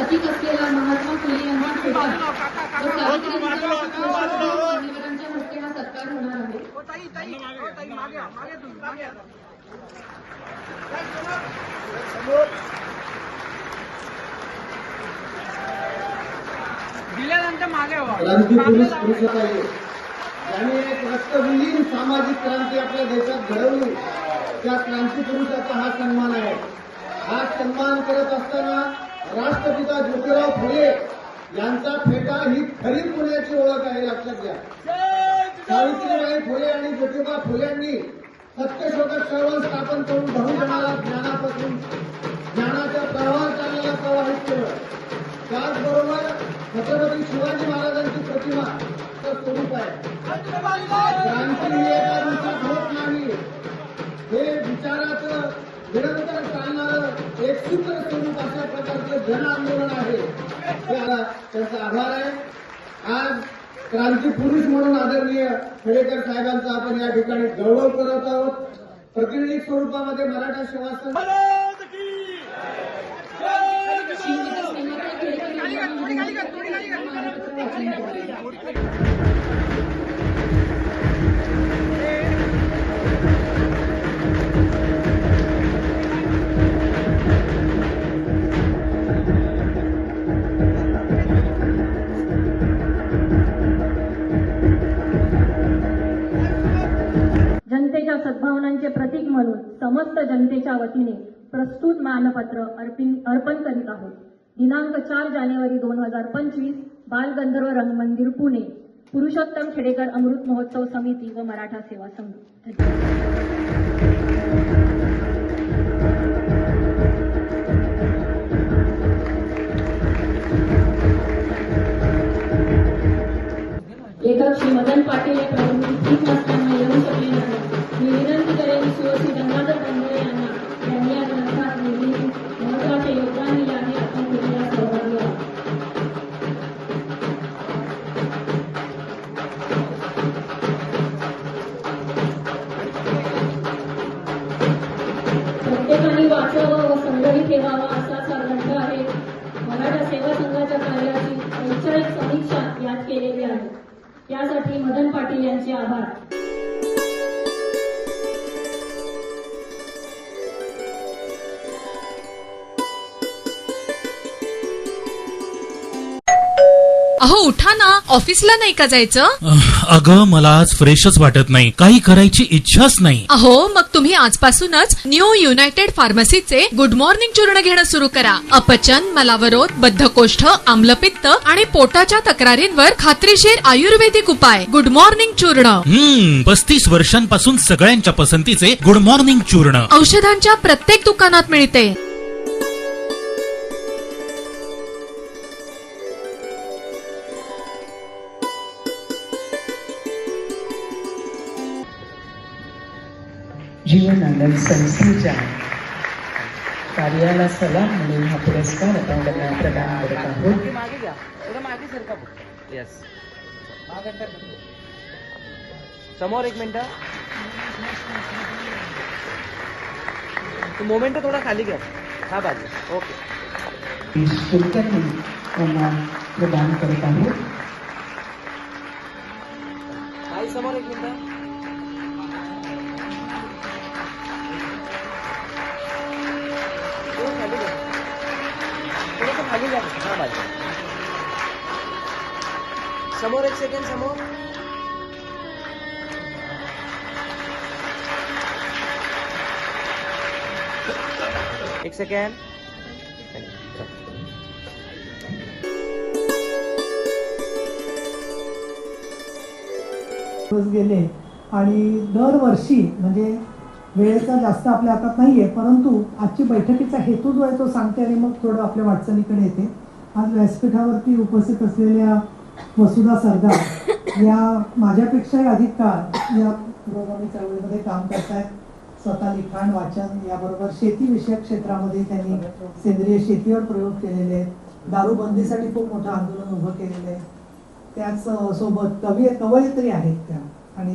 प्रतीक असलेला महात्मा फुले यांचा पुतळा व सावित्रीबाईंच्या मान्यवरांच्या हस्ते हा सत्कार होणार आहे। क्रांतीपुरुष पुरुषाताई यांनी एक रक्तविहीन सामाजिक क्रांती आपल्या देशात घडवली, त्या क्रांतीपुरुषाचा हा सन्मान आहे। हा सन्मान करत असताना राष्ट्रपिता ज्योतिराव फुले यांचा फेटा ही खरी पुण्याची ओळख आहे, लक्षात घ्या। सावित्रीबाई फुले आणि ज्योतिबा फुलेंनी सत्यशोधक चळवळ स्थापन करून बहुजनाला ज्ञानापासून ज्ञानाच्या प्रवाहात चाललेला प्रवाहित केलं। त्याचबरोबर छत्रपती शिवाजी महाराजांची प्रतिमा तर स्वरूप आहे। क्रांती ही एका दिवसात होत नाही, हे विचाराचं निरंतर चालणारं एक सूत्र स्वरूप अशा प्रकारचं जन आंदोलन आहे। त्यांचा आभार आहे। आज क्रांती पुरुष म्हणून आदरणीय खेडेकर साहेबांचा आपण या ठिकाणी गौरव करत आहोत। प्रतिनिधी स्वरूपामध्ये मराठा सेवा संघ जनतेच्या सद्भावनांचे प्रतीक म्हणून समस्त जनतेच्या वतीने प्रस्तुत मानपत्र अर्पण करीत आहोत। दिनांक 4 जानेवारी 2025 बालगंधर्व रंगमंदिर पुणे, पुरुषोत्तम खेडेकर अमृत महोत्सव समिती व मराठा सेवा संघ। लेखक श्री मदन पाटील या प्रमुख ठीक नसताना येऊ शकले नाही। मी विनंती करेन सुवसी गंगाधर बंडोळे यांना यांनी या ग्रंथात महत्वाचे योगदान दिले आहे। आपण कृपया सहभागी व्हा। प्रत्येकाने वाचावा व संग्रही ठेवावा असाच हा ग्रंथ आहे। मराठा सेवा संघाच्या कार्याची वैचारिक समीक्षा यात केलेली आहे। त्यासाठी मदन पाटील यांचे आभार। अहो उठा ना, ऑफिसला नाही का जायचं? अगं मला आज फ्रेशच वाटत नाही, काही करायची इच्छाच नाही। अहो मग तुम्ही आजपासूनच न्यू युनायटेड फार्मसीचे गुड मॉर्निंग चूर्ण घेणं सुरू करा। अपचन, मलावरोध, बद्धकोष्ठ, आम्लपित्त आणि पोटाच्या तक्रारींवर खात्रीशीर आयुर्वेदिक उपाय गुड मॉर्निंग चूर्ण। 35 वर्षांपासून सगळ्यांच्या पसंतीचे गुड मॉर्निंग चूर्ण औषधांच्या प्रत्येक दुकानात मिळते। जीवन आनंद संस्थेच्या कार्याला सलाम म्हणून हा पुरस्कार आपण त्यांना प्रदान करत आहोत। समोर एक मिनिट, मोमेंट थोडा खाली घ्या, हा बाजू। ओके, कुलकर्णी यांना प्रदान करत आहोत। आई समोर एक मिनिट, खाली घ्या, हा बाजू। समोर एक सेकंड, समोर एक सेकंड। गेले आणि दरवर्षी म्हणजे वेळेचा जास्त आपल्या हातात नाहीये, परंतु आजची बैठकीचा हेतू जो आहे तो सांगते आणि मग थोडं आपल्या वाटचालीकडे येते। आज व्यासपीठावरती उपस्थित असलेल्या वसुधा सरदार या माझ्यापेक्षाही अधिक काळ या पुरोगामी चळवळीमध्ये काम करतायत। स्वतः लिखाण, वाचन याबरोबर शेतीविषयक क्षेत्रामध्ये त्यांनी सेंद्रिय शेतीवर प्रयोग केलेले आहेत। दारूबंदीसाठी खूप मोठं आंदोलन उभं केलेलं आहे। त्याच सोबत कवयित्री आहेत त्या आणि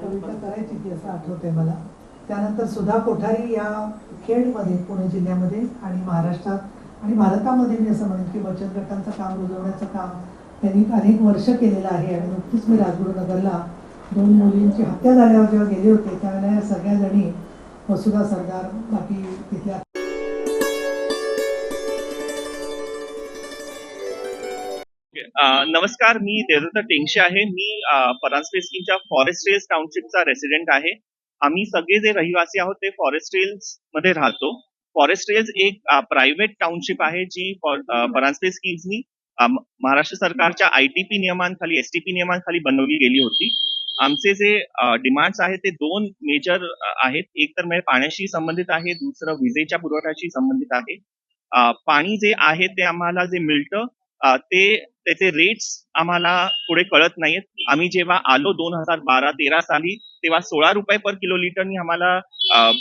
कविता करायची ती असं आठवतंय मला। त्यानंतर सुधा कोठारी या खेडमध्ये पुणे जिल्ह्यामध्ये आणि महाराष्ट्रात आणि भारतामध्ये मी असं म्हणेन की बचत गटांचं काम रुजवण्याचं काम त्यांनी अनेक वर्ष केलेलं आहे. आणि नुकतीच मी राजगुरुनगरला 2 मुलींची हत्या झाल्यावर जेव्हा गेले होते त्यावेळेला या सगळ्या जणी वसुधा सरदार बाकी तिथल्या नमस्कार, मी देवदत्त टेंगशे आहे. मी परांजपे स्कीमच्या फॉरेस्ट रेल्स टाउनशिपचा रेसिडेंट आहे. आम्ही सगळे जे रहिवासी आहोत ते फॉरेस्ट रेल्स मध्ये राहतो. फॉरेस्ट रेल्स एक प्रायव्हेट टाउनशिप आहे जी परांजपे स्कीम्सनी महाराष्ट्र सरकारच्या ITP नियमांखाली STP नियमांखाली बनवली गेली होती. आमचे जे डिमांड्स आहेत ते 2 मेजर आहेत. एक तर म्हणजे पाण्याशी संबंधित आहे, दुसरं विजेच्या पुरवठ्याशी संबंधित आहे. पाणी जे आहे ते आम्हाला जे मिळतं त्याचे रेट्स आम्हाला पुढे कळत नाहीत. आम्ही जेव्हा आलो 2012-13 साली तेव्हा 16 रुपये पर किलोलीटरनी आम्हाला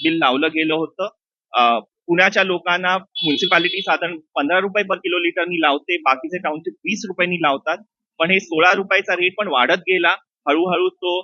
बिल लावलं गेलं होतं. पुण्याच्या लोकांना म्युन्सिपालिटी साधारण 15 रुपये पर किलोलीटरनी लावते, बाकीचे टाउनशिप 20 रुपयांनी लावतात. पण हे 16 रुपयाचा रेट पण वाढत गेला. हळूहळू तो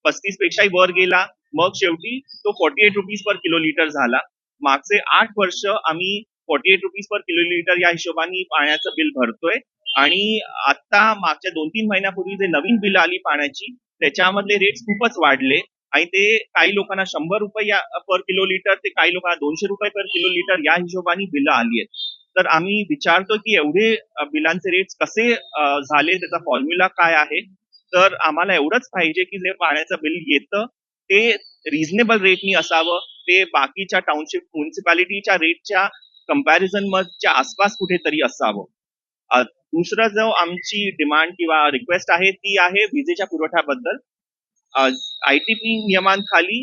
35 पेक्षाही वर गेला. मग शेवटी तो 48 रुपीज पर किलोलीटर झाला. मागचे 8 वर्ष आम्ही 48 रुपीज पर किलोलीटर या हिशोबाने पाण्याचं बिल भरतोय. आणि आता मागच्या 2-3 महिन्यापूर्वी जे नवीन बिल आली पाण्याची त्याच्यामधले रेट्स खूपच वाढले आणि ते काही लोकांना 100 रुपये पर किलोलीटर ते काही लोकांना 200 रुपये पर किलोलीटर या हिशोबाने बिलं आली आहेत. तर आम्ही विचारतो की एवढे बिलांचे रेट्स कसे झाले, त्याचा फॉर्म्युला काय आहे. तर आम्हाला एवढंच पाहिजे की जे पाण्याचं बिल येतं ते रिझनेबल रेटनी असावं, ते बाकीच्या टाउनशिप म्युन्सिपालिटीच्या रेटच्या कंपॅरिझन च्या आसपास कुठेतरी असावं. दुसरं जो आमची डिमांड किंवा रिक्वेस्ट आहे ती आहे विजेच्या पुरवठ्याबद्दल. ITP नियमांखाली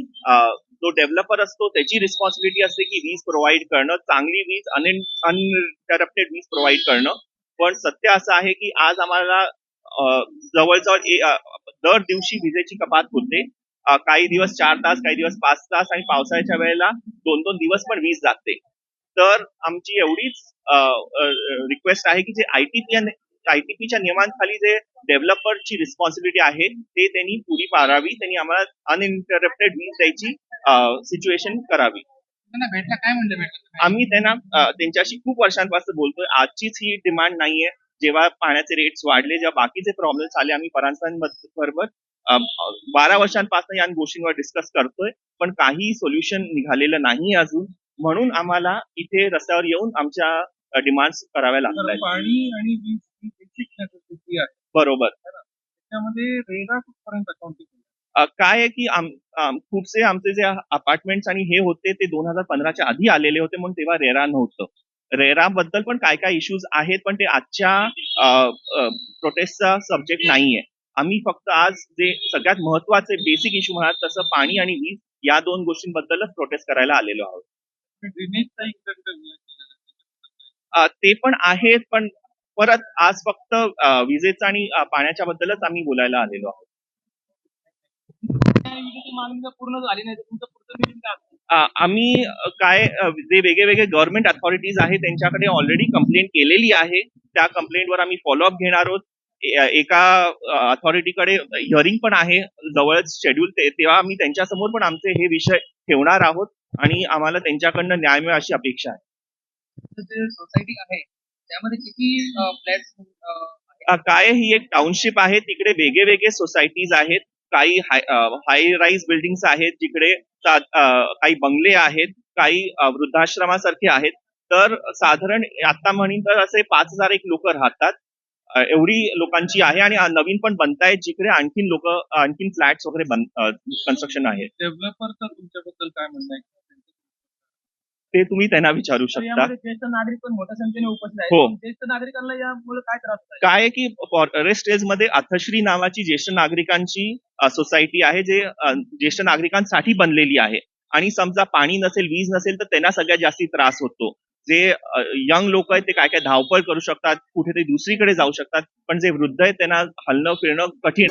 जो डेव्हलपर असतो त्याची रिस्पॉन्सिबिलिटी असते की वीज प्रोव्हाइड करणं, चांगली वीज, अनइंटरप्टेड वीज प्रोव्हाइड करणं. पण सत्य असं आहे की आज आम्हाला जवळजवळ दर दिवशी विजेची कपात होते. काही दिवस 4 तास, काही दिवस 5 तास आणि पावसाळ्याच्या वेळेला 2-2 दिवस पण वीज जाते. तर आमची एवढीच रिक्वेस्ट आहे की जे ITPच्या नियमांखाली जे डेव्हलपरची रिस्पॉन्सिबिलिटी आहे ते त्यांनी पुरी पाडावी. त्यांनी आम्हाला अनइंटरप्टेड वीज द्यायची सिच्युएशन करावी. आम्ही त्यांना त्यांच्याशी खूप वर्षांपासून बोलतोय. आजचीच ही डिमांड नाहीये. जेव्हा पाण्याचे रेट्स वाढले, जेव्हा बाकीचे प्रॉब्लेम्स आले, आम्ही परांजपेबरोबर 12 वर्षांपासून या गोष्टींवर डिस्कस करतोय, पण काही सोल्युशन निघालेलं नाही अजून. म्हणून आम्हाला इथे रस्त्यावर येऊन आमच्या डिमांड्स कराव्या लागत आहेत. पाणी आणि वीज ही बेसिक नेसेसिटी आहे. बरोबर. त्याच्यामध्ये रेरा कुठपर्यंत अकाउंटिंग काय आहे की खूपसे आमचे जे अपार्टमेंट्स आणि हे होते ते 2015च्या आधी आलेले होते, म्हणून तेव्हा रेरा नव्हतं. रेरा बद्दल पण काय काय इश्यूज आहेत, पण ते आजच्या प्रोटेस्टचा सब्जेक्ट नाहीये. आम्ही फक्त आज जे सगळ्यात महत्वाचे बेसिक इश्यू म्हणतात तसं पाणी आणि वीज या 2 गोष्टींबद्दलच प्रोटेस्ट करायला आलेलो आहोत. ते पण आहेत, पण परत आज फक्त विजेचं आणि पाण्याच्या बद्दलच आम्ही बोलायला आलेलो आहोत. पूर्ण झाली नाही तुमचं पुढचं आम्ही काय जे वेगळे गव्हर्नमेंट अथॉरिटीज आहेत त्यांच्याकडे ऑलरेडी कंप्लेंट केलेली आहे. त्या कंप्लेंटवर आम्ही फॉलोअप घेणार आहोत. एका अथॉरिटीकडे हिअरिंग पण आहे जवळच शेड्यूल, तेव्हा आम्ही त्यांच्यासमोर पण आमचे हे विषय ठेवणार आहोत आणि आम्हाला त्यांच्याकडनं न्याय मिळेल अशी अपेक्षा आहे. सोसायटी आहे त्यामध्ये किती फ्लॅट काय ही एक टाउनशिप आहे, तिकडे वेगळे सोसायटीज आहेत. काही हाय राईज बिल्डिंग्स आहेत, जिकडे काही बंगले आहेत, काही वृद्धाश्रमासारखे आहेत. तर साधारण आता म्हणीन तर असे 5,000 लोक राहतात. एवढी लोकांची आहे आणि नवीन पण बनतायत जिकडे आणखीन फ्लॅट्स वगैरे कन्स्ट्रक्शन आहे. डेव्हलपरचं तुमच्याबद्दल काय म्हणणं आहे? ते तुम्ही त्यांना विचारू शकता. ज्येष्ठ नागरिक पण मोठ्या संख्येने उपस्थित आहेत. हो. ज्येष्ठ नागरिकांना यामुळे काय त्रास होत आहे? काय आहे की फॉरेस्ट रेंज मध्ये अथश्री नावाची ज्येष्ठ नागरिकांची सोसायटी आहे, जे ज्येष्ठ नागरिकांसाठी बनलेली आहे. आणि समजा पाणी नसेल, वीज नसेल तर त्यांना सगळ्यात जास्ती त्रास होतो. जे यंग लोक आहेत ते काय काय धावपळ करू शकतात, कुठेतरी दुसरीकडे जाऊ शकतात, पण जे वृद्ध आहेत त्यांना हलणं फिरणं कठीण.